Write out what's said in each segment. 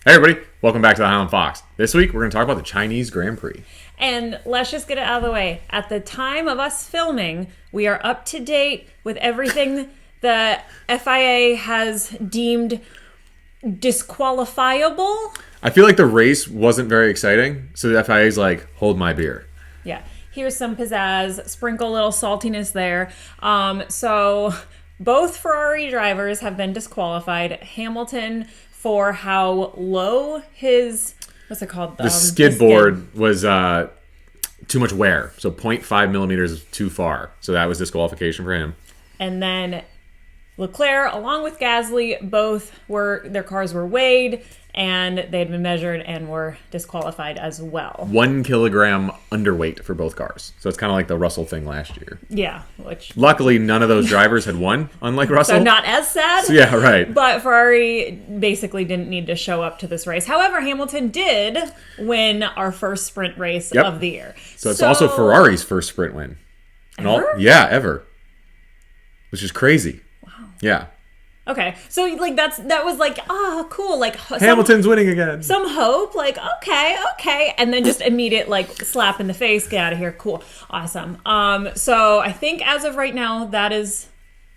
Hey everybody, welcome back to the Highland Fox. This week we're going to talk about the Chinese Grand Prix. And let's just get it out of the way. At the time of us filming, we are up to date with everything the FIA has deemed disqualifiable. I feel like the race wasn't very exciting, so the FIA's like, hold my beer. Yeah, here's some pizzazz, sprinkle a little saltiness there. So both Ferrari drivers have been disqualified. Hamilton for how low his, what's it called? The skid board was too much wear, so 0.5 millimeters too far. So that was disqualification for him. And then Leclerc, along with Gasly, their cars were weighed and they had been measured and were disqualified as well. 1 kilogram underweight for both cars. So it's kind of like the Russell thing last year. Yeah, which luckily none of those drivers had won, unlike Russell. So not as sad. So, yeah, right. But Ferrari basically didn't need to show up to this race. However, Hamilton did win our first sprint race of the year. So it's also Ferrari's first sprint win. Ever. Which is crazy. Wow. Yeah. Okay, so like that was like, cool, like Hamilton's winning again. Some hope, like okay, and then just immediate like slap in the face, get out of here, cool, awesome. So I think as of right now, that is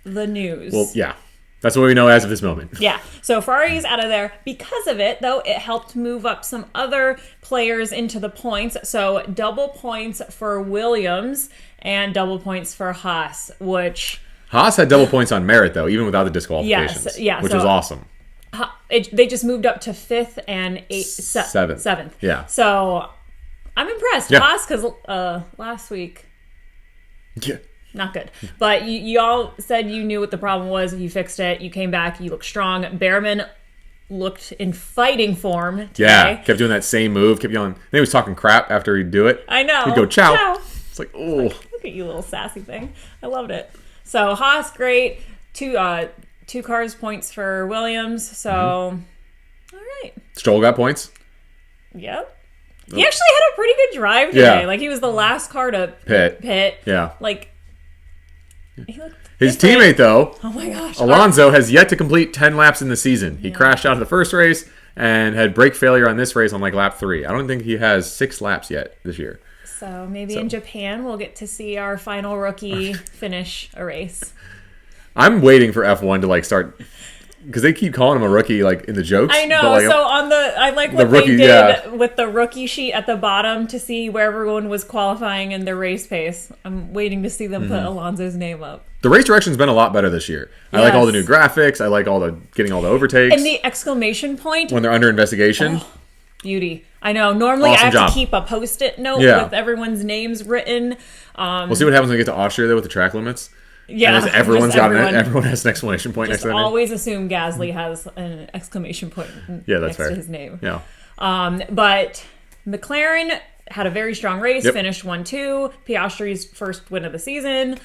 the news. Well, yeah, that's what we know as of this moment. Yeah, so Ferrari's out of there. Because of it, though, it helped move up some other players into the points. So double points for Williams and double points for Haas, which. Haas had double points on merit, though, even without the disqualifications, which was awesome. They just moved up to 5th and 7th. Yeah. So I'm impressed. Yeah. Haas, because last week, not good. But you all said you knew what the problem was. You fixed it. You came back. You looked strong. Behrman looked in fighting form today. Yeah, kept doing that same move. Kept yelling. Then he was talking crap after he'd do it. I know. He'd go, ciao. It's like, oh. Look at you, little sassy thing. I loved it. So Haas, great. Two cars points for Williams. So, all right. Stroll got points. Yep. He actually had a pretty good drive today. Yeah. Like, he was the last car to pit. Yeah. Like, he looked his teammate, though, oh my gosh, Alonso, has yet to complete 10 laps in the season. He crashed out of the first race and had brake failure on this race on like lap 3. I don't think he has 6 laps yet this year. So maybe in Japan we'll get to see our final rookie finish a race. I'm waiting for F1 to like start, because they keep calling him a rookie like in the jokes. I know. But, like, so I like what rookie, they did with the rookie sheet at the bottom to see where everyone was qualifying in their race pace. I'm waiting to see them put Alonso's name up. The race direction's been a lot better this year. I like all the new graphics. I like getting all the overtakes. And the exclamation point when they're under investigation. Oh, beauty. I know. Normally I have to keep a Post-it note with everyone's names written. We'll see what happens when we get to Austria, though, with the track limits. Yeah. And everyone has an exclamation point next to their name. Always assume Gasly has an exclamation point next to his name. Yeah. But McLaren had a very strong race, finished 1-2. Piastri's first win of the season.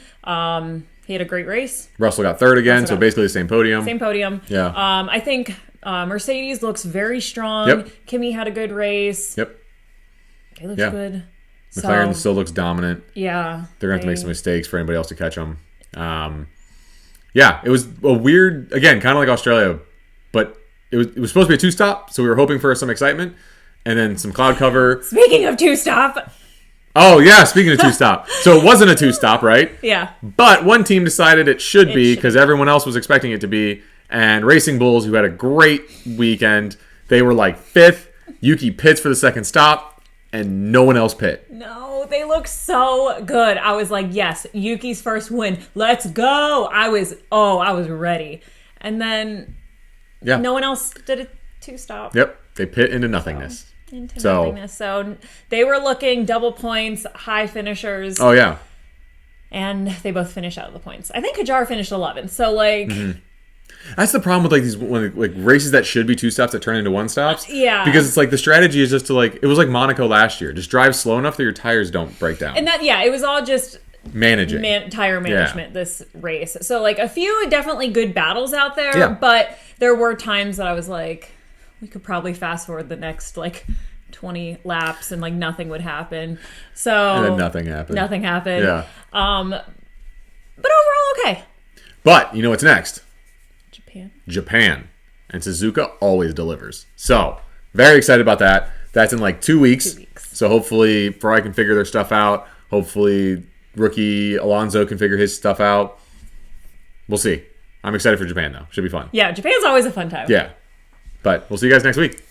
He had a great race. Russell got third again, so basically the same podium. Yeah. I think Mercedes looks very strong. Yep. Kimi had a good race. Yep. They look good. McLaren still looks dominant. Yeah. They're going to have to make some mistakes for anybody else to catch them. It was a weird, again, kind of like Australia, but it was supposed to be a 2-stop, so we were hoping for some excitement, and then some cloud cover. Speaking of 2-stop. Oh, yeah, speaking of 2-stop. So it wasn't a 2-stop, right? Yeah. But one team decided it should be, because everyone else was expecting it to be, and Racing Bulls, who had a great weekend, they were like 5th. Yuki pits for the second stop, and no one else pit. No, they look so good. I was like, yes, Yuki's first win. Let's go. I was ready. And then no one else did a 2-stop. Yep. They pit into nothingness. So they were looking double points, high finishers. Oh, yeah. And they both finished out of the points. I think Hadjar finished 11th. So, like... Mm-hmm. That's the problem with like these races that should be 2-stops that turn into 1-stops. Yeah. Because it's like the strategy is just to like, it was like Monaco last year. Just drive slow enough that your tires don't break down. And it was all just managing tire management this race. So like a few definitely good battles out there, but there were times that I was like, we could probably fast forward the next like 20 laps and like nothing would happen. So and then nothing happened. Yeah. But overall okay. But you know what's next? Japan. And Suzuka always delivers. So very excited about that. That's in like 2 weeks. 2 weeks. So hopefully Ferrari can figure their stuff out. Hopefully rookie Alonso can figure his stuff out. We'll see. I'm excited for Japan though. Should be fun. Yeah, Japan's always a fun time. Yeah. But we'll see you guys next week.